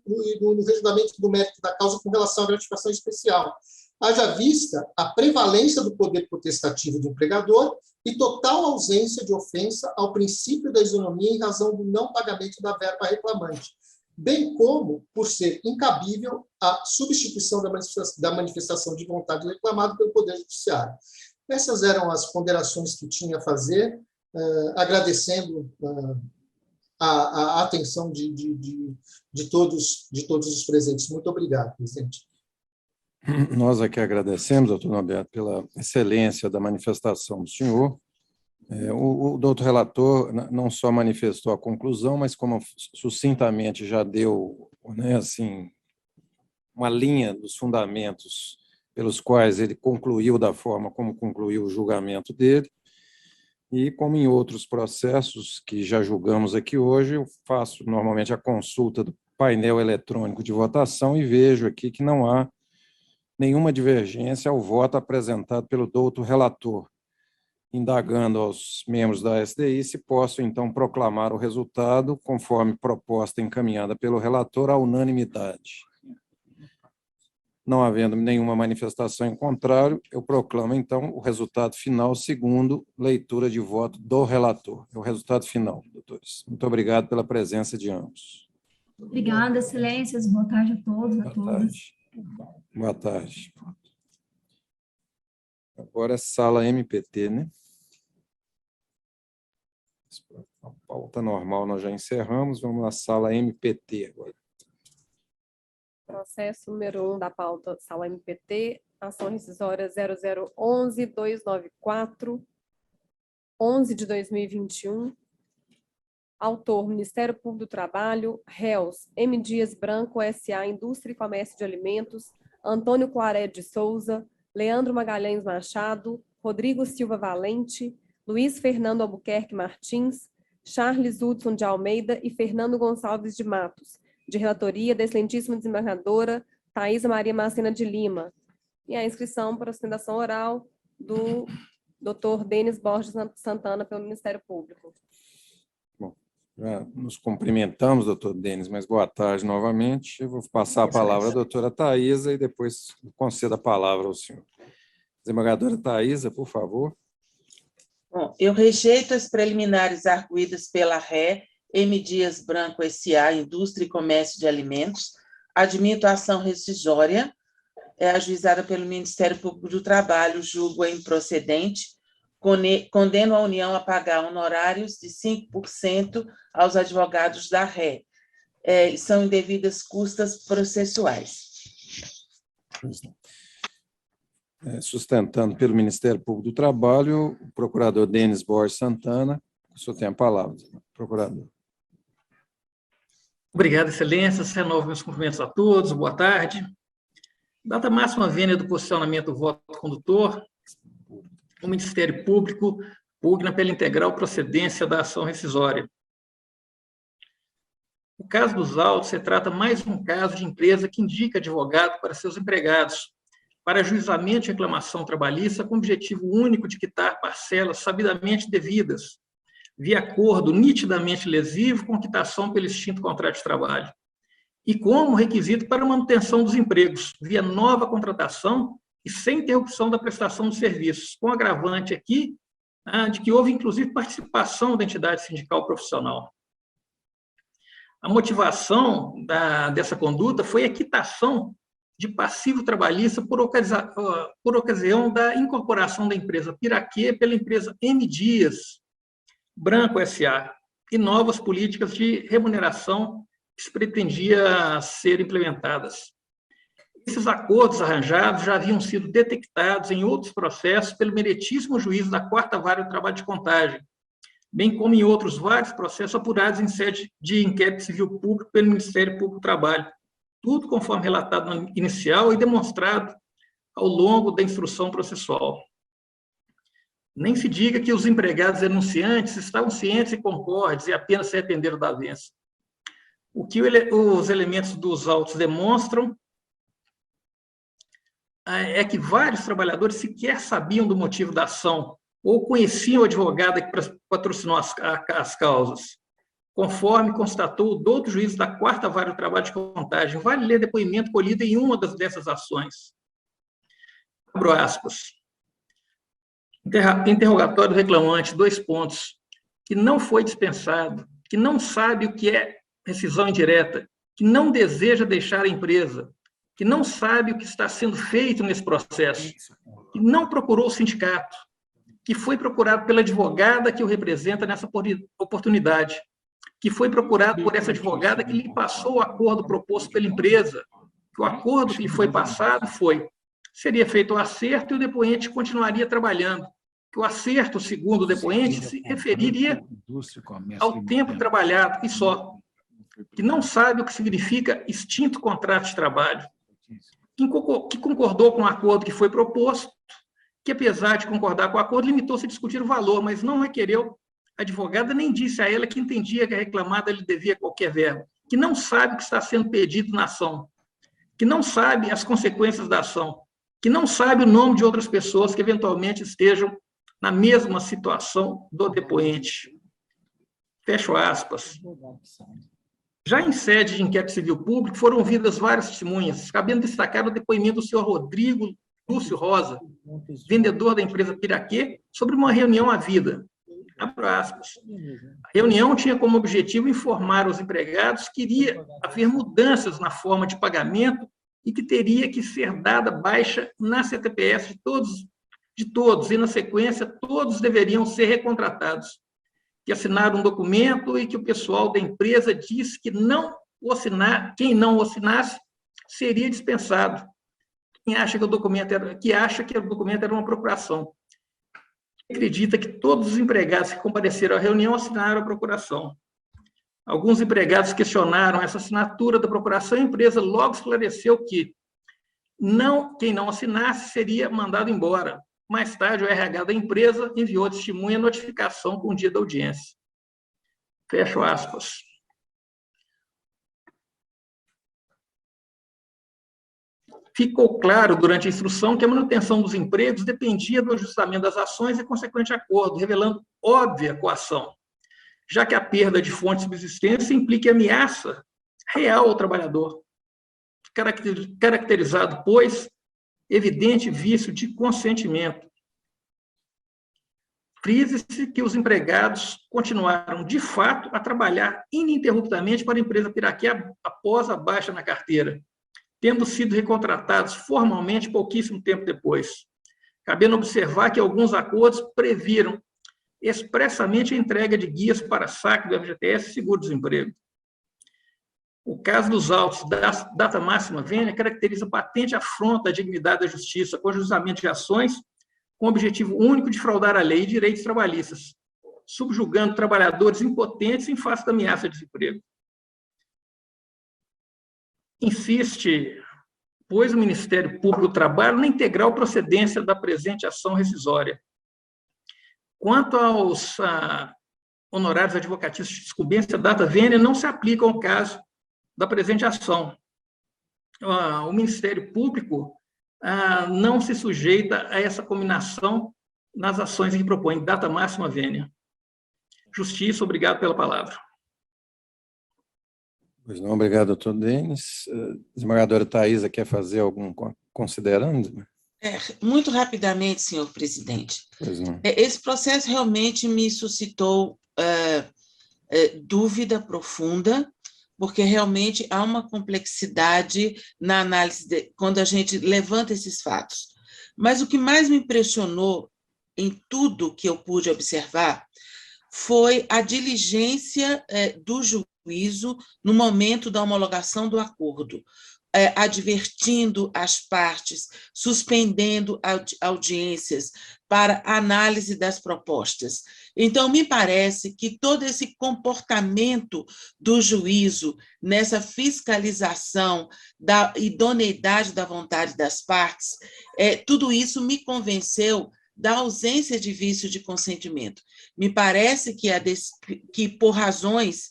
julgamento do mérito da causa com relação à gratificação especial, haja vista a prevalência do poder potestativo do empregador e total ausência de ofensa ao princípio da isonomia em razão do não pagamento da verba reclamante, bem como por ser incabível a substituição da manifestação de vontade do reclamado pelo Poder Judiciário. Essas eram as ponderações que tinha a fazer, agradecendo a atenção de todos os presentes. Muito obrigado, presidente. Nós aqui agradecemos, doutor Norberto, pela excelência da manifestação do senhor. O doutor relator não só manifestou a conclusão, mas como sucintamente já deu, né, assim, uma linha dos fundamentos pelos quais ele concluiu da forma como concluiu o julgamento dele, e como em outros processos que já julgamos aqui hoje, eu faço normalmente a consulta do painel eletrônico de votação e vejo aqui que não há nenhuma divergência ao voto apresentado pelo doutor relator, indagando aos membros da SDI se posso, então, proclamar o resultado, conforme proposta encaminhada pelo relator, à unanimidade. Não havendo nenhuma manifestação em contrário, eu proclamo, então, o resultado final, segundo leitura de voto do relator. É o resultado final, doutores. Muito obrigado pela presença de ambos. Obrigada, excelências. Boa tarde a todos, a todas. Boa tarde. Agora é sala MPT, né? A pauta normal nós já encerramos, vamos à sala MPT agora. Processo número 1 da pauta, sala MPT, ação rescisória 0011-294, 11 de 2021. Autor, Ministério Público do Trabalho. Réus, M. Dias Branco, S.A. Indústria e Comércio de Alimentos, Antônio Claré de Souza, Leandro Magalhães Machado, Rodrigo Silva Valente, Luiz Fernando Albuquerque Martins, Charles Hudson de Almeida e Fernando Gonçalves de Matos, de relatoria da excelentíssima desembargadora Thaisa Maria Macena de Lima. E a inscrição para a sustentação oral do Dr. Denis Borges Santana, pelo Ministério Público. Bom, já nos cumprimentamos, doutor Denis, mas boa tarde novamente. Eu vou passar a palavra à doutora Thaisa e depois concedo a palavra ao senhor. Desembargadora Thaisa, por favor. Bom, eu rejeito as preliminares arguidas pela Ré, M. Dias Branco, S.A., Indústria e Comércio de Alimentos. Admito a ação rescisória, ajuizada pelo Ministério Público do Trabalho, julgo improcedente. Condeno a União a pagar honorários de 5% aos advogados da Ré. São indevidas custas processuais. Sustentando pelo Ministério Público do Trabalho, o procurador Denis Borges Santana. O senhor tem a palavra, procurador. Obrigado, Excelências. Renovo meus cumprimentos a todos. Boa tarde. Data máxima vênia do posicionamento do voto condutor. O Ministério Público pugna pela integral procedência da ação rescisória. O caso dos autos se trata mais um caso de empresa que indica advogado para seus empregados, para ajuizamento de reclamação trabalhista com o objetivo único de quitar parcelas sabidamente devidas, via acordo nitidamente lesivo com quitação pelo extinto contrato de trabalho, e como requisito para manutenção dos empregos, via nova contratação e sem interrupção da prestação de serviços, com agravante aqui de que houve, inclusive, participação da entidade sindical profissional. A motivação dessa conduta foi a quitação de passivo trabalhista por ocasião da incorporação da empresa Piraquê pela empresa M. Dias Branco, S.A., e novas políticas de remuneração que se pretendia ser implementadas. Esses acordos arranjados já haviam sido detectados em outros processos pelo meritíssimo juízo da 4ª Vara do Trabalho de Contagem, bem como em outros vários processos apurados em sede de inquérito civil público pelo Ministério Público do Trabalho, tudo conforme relatado no inicial e demonstrado ao longo da instrução processual. Nem se diga que os empregados denunciantes estavam cientes e concordes e apenas se arrependeram da avença. O que os elementos dos autos demonstram é que vários trabalhadores sequer sabiam do motivo da ação ou conheciam o advogado que patrocinou as causas, conforme constatou o douto juízo da 4ª Vara do Trabalho de Contagem. Vale ler depoimento colhido em uma dessas ações. Abro aspas. Interrogatório do reclamante, 2 pontos. Que não foi dispensado, que não sabe o que é rescisão indireta, que não deseja deixar a empresa, que não sabe o que está sendo feito nesse processo, que não procurou o sindicato, que foi procurado pela advogada que o representa nessa oportunidade, que foi procurado por essa advogada que lhe passou o acordo proposto pela empresa, que o acordo que lhe foi passado seria feito o acerto e o depoente continuaria trabalhando, que o acerto, segundo o depoente, se referiria ao tempo trabalhado e só, que não sabe o que significa extinto contrato de trabalho, que concordou com o acordo que foi proposto, que, apesar de concordar com o acordo, limitou-se a discutir o valor, mas não requereu a advogada, nem disse a ela que entendia que a reclamada lhe devia qualquer verba, que não sabe o que está sendo pedido na ação, que não sabe as consequências da ação, que não sabe o nome de outras pessoas que eventualmente estejam na mesma situação do depoente. Fecho aspas. Já em sede de inquérito civil público, foram ouvidas várias testemunhas, cabendo destacar o depoimento do senhor Rodrigo Lúcio Rosa, vendedor da empresa Piraquê, sobre uma reunião à vida. Abro aspas. A reunião tinha como objetivo informar os empregados que iria haver mudanças na forma de pagamento e que teria que ser dada baixa na CTPS de todos, e, na sequência, todos deveriam ser recontratados, que assinaram um documento e que o pessoal da empresa disse que quem não o assinasse seria dispensado. Quem acha que o documento era uma procuração. Acredita que todos os empregados que compareceram à reunião assinaram a procuração. Alguns empregados questionaram essa assinatura da procuração e a empresa logo esclareceu que quem não assinasse seria mandado embora. Mais tarde, o RH da empresa enviou à testemunha notificação com o dia da audiência. Fecho aspas. Ficou claro durante a instrução que a manutenção dos empregos dependia do ajustamento das ações e consequente acordo, revelando óbvia coação, já que a perda de fonte de subsistência implica ameaça real ao trabalhador, caracterizado, pois, evidente vício de consentimento. Frise-se que os empregados continuaram, de fato, a trabalhar ininterruptamente para a empresa Piraquê após a baixa na carteira, tendo sido recontratados formalmente pouquíssimo tempo depois, cabendo observar que alguns acordos previram expressamente a entrega de guias para saque do FGTS e seguro-desemprego. O caso dos autos da data máxima vênia caracteriza patente afronta à dignidade da justiça com ajustamento de ações com o objetivo único de fraudar a lei e direitos trabalhistas, subjugando trabalhadores impotentes em face da ameaça de desemprego. Insiste, pois, o Ministério Público do Trabalho na integral procedência da presente ação rescisória. Quanto aos honorários advocatícios de sucumbência, data vênia não se aplicam ao caso da presente ação. O Ministério Público não se sujeita a essa combinação nas ações que propõe data máxima vênia. Justiça, obrigado pela palavra. Pois não, obrigado, doutor Denis. Desembargadora Thaisa, quer fazer algum considerando? Muito rapidamente, senhor presidente. Pois não. Esse processo realmente me suscitou dúvida profunda, porque realmente há uma complexidade na análise quando a gente levanta esses fatos. Mas o que mais me impressionou em tudo que eu pude observar foi a diligência do juízo no momento da homologação do acordo, advertindo as partes, suspendendo audiências para análise das propostas. Então, me parece que todo esse comportamento do juízo nessa fiscalização da idoneidade da vontade das partes, tudo isso me convenceu da ausência de vício de consentimento. Me parece que por razões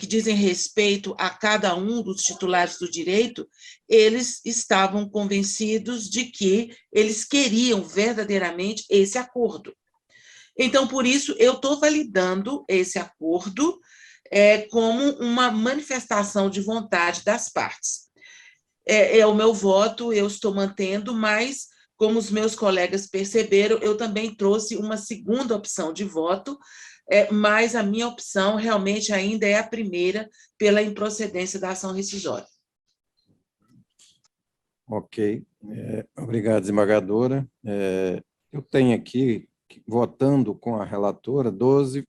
que dizem respeito a cada um dos titulares do direito, eles estavam convencidos de que eles queriam verdadeiramente esse acordo. Então, por isso, eu estou validando esse acordo como uma manifestação de vontade das partes. É o meu voto, eu estou mantendo, mas, como os meus colegas perceberam, eu também trouxe uma segunda opção de voto, mas a minha opção realmente ainda é a primeira, pela improcedência da ação rescisória. Ok. Obrigado, desembargadora. Eu tenho aqui, votando com a relatora, 12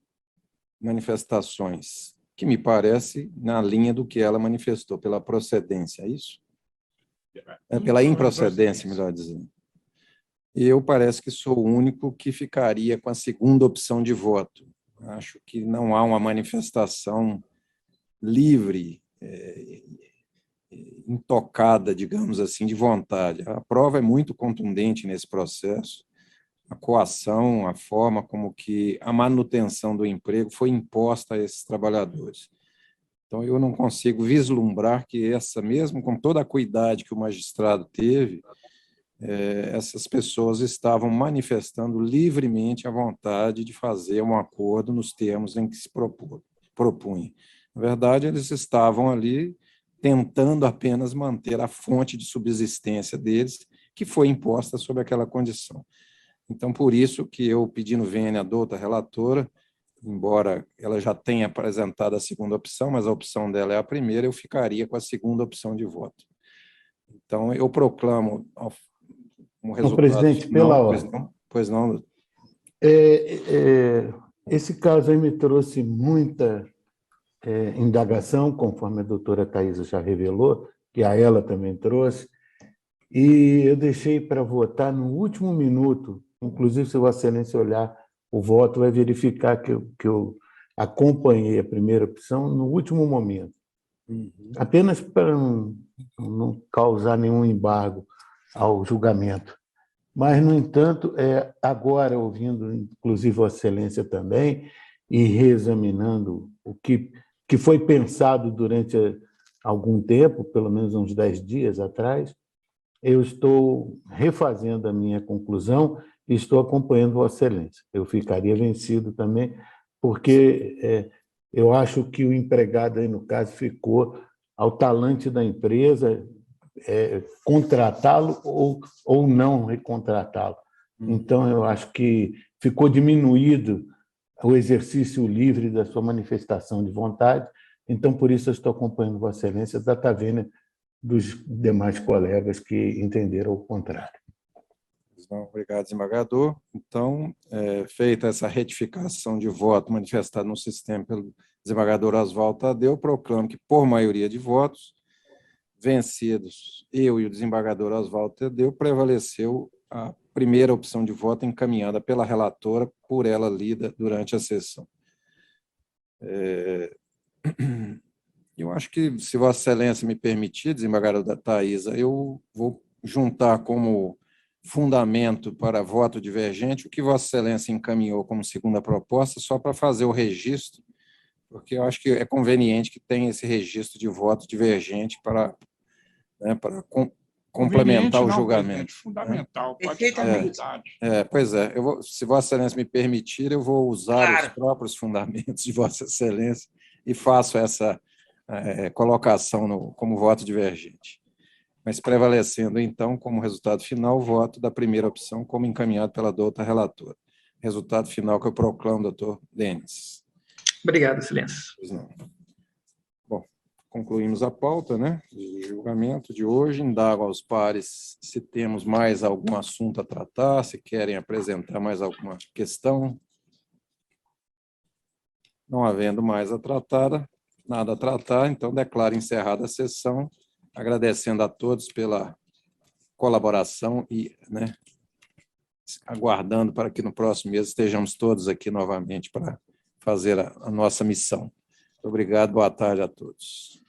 manifestações, que me parece na linha do que ela manifestou, pela procedência, é isso? Pela improcedência, melhor dizendo. E eu parece que sou o único que ficaria com a segunda opção de voto. Acho que não há uma manifestação livre, intocada, digamos assim, de vontade. A prova é muito contundente nesse processo. A coação, a forma como que a manutenção do emprego foi imposta a esses trabalhadores. Então, eu não consigo vislumbrar que mesmo com toda a cuidado que o magistrado teve, essas pessoas estavam manifestando livremente a vontade de fazer um acordo nos termos em que se propunha. Na verdade, eles estavam ali tentando apenas manter a fonte de subsistência deles, que foi imposta sob aquela condição. Então, por isso que eu, pedindo vênia à douta relatora, embora ela já tenha apresentado a segunda opção, mas a opção dela é a primeira, eu ficaria com a segunda opção de voto. Então, eu proclamo como resultado presidente, final, pela ordem. Pois não. Esse caso aí me trouxe muita indagação, conforme a doutora Thaisa já revelou, que a ela também trouxe, e eu deixei para votar no último minuto. Inclusive, se Vossa Excelência olhar o voto, vai verificar que eu acompanhei a primeira opção no último momento, apenas para não causar nenhum embargo ao julgamento. Mas, no entanto, agora, ouvindo, inclusive, Vossa Excelência também, e reexaminando o que foi pensado durante algum tempo, pelo menos uns 10 dias atrás, eu estou refazendo a minha conclusão e estou acompanhando Vossa Excelência. Eu ficaria vencido também, porque eu acho que o empregado, aí no caso, ficou ao talante da empresa contratá-lo ou não recontratá-lo. Então, eu acho que ficou diminuído o exercício livre da sua manifestação de vontade. Então, por isso, eu estou acompanhando Vossa Excelência, data vênia dos demais colegas que entenderam o contrário. Obrigado, desembargador. Então, feita essa retificação de voto manifestado no sistema pelo desembargador Oswaldo Tadeu, proclamo que, por maioria de votos, vencidos eu e o desembargador Oswaldo Tadeu, prevaleceu a primeira opção de voto encaminhada pela relatora, por ela lida durante a sessão. Eu acho que, se Vossa Excelência me permitir, desembargadora Thaisa, eu vou juntar como fundamento para voto divergente o que Vossa Excelência encaminhou como segunda proposta, só para fazer o registro, porque eu acho que é conveniente que tenha esse registro de voto divergente para complementar o julgamento. Fundamental, Perfeitamente. Pois é, se Vossa Excelência me permitir, eu vou usar os próprios fundamentos de Vossa Excelência e faço essa colocação como voto divergente. Mas prevalecendo, então, como resultado final, o voto da primeira opção, como encaminhado pela doutora relatora. Resultado final que eu proclamo, doutor Denis. Obrigado, Excelência. Pois não. Bom, concluímos a pauta, né, de julgamento de hoje. Indago aos pares se temos mais algum assunto a tratar, se querem apresentar mais alguma questão. Não havendo mais nada a tratar, então declaro encerrada a sessão, agradecendo a todos pela colaboração e aguardando para que no próximo mês estejamos todos aqui novamente para fazer a nossa missão. Muito obrigado, boa tarde a todos.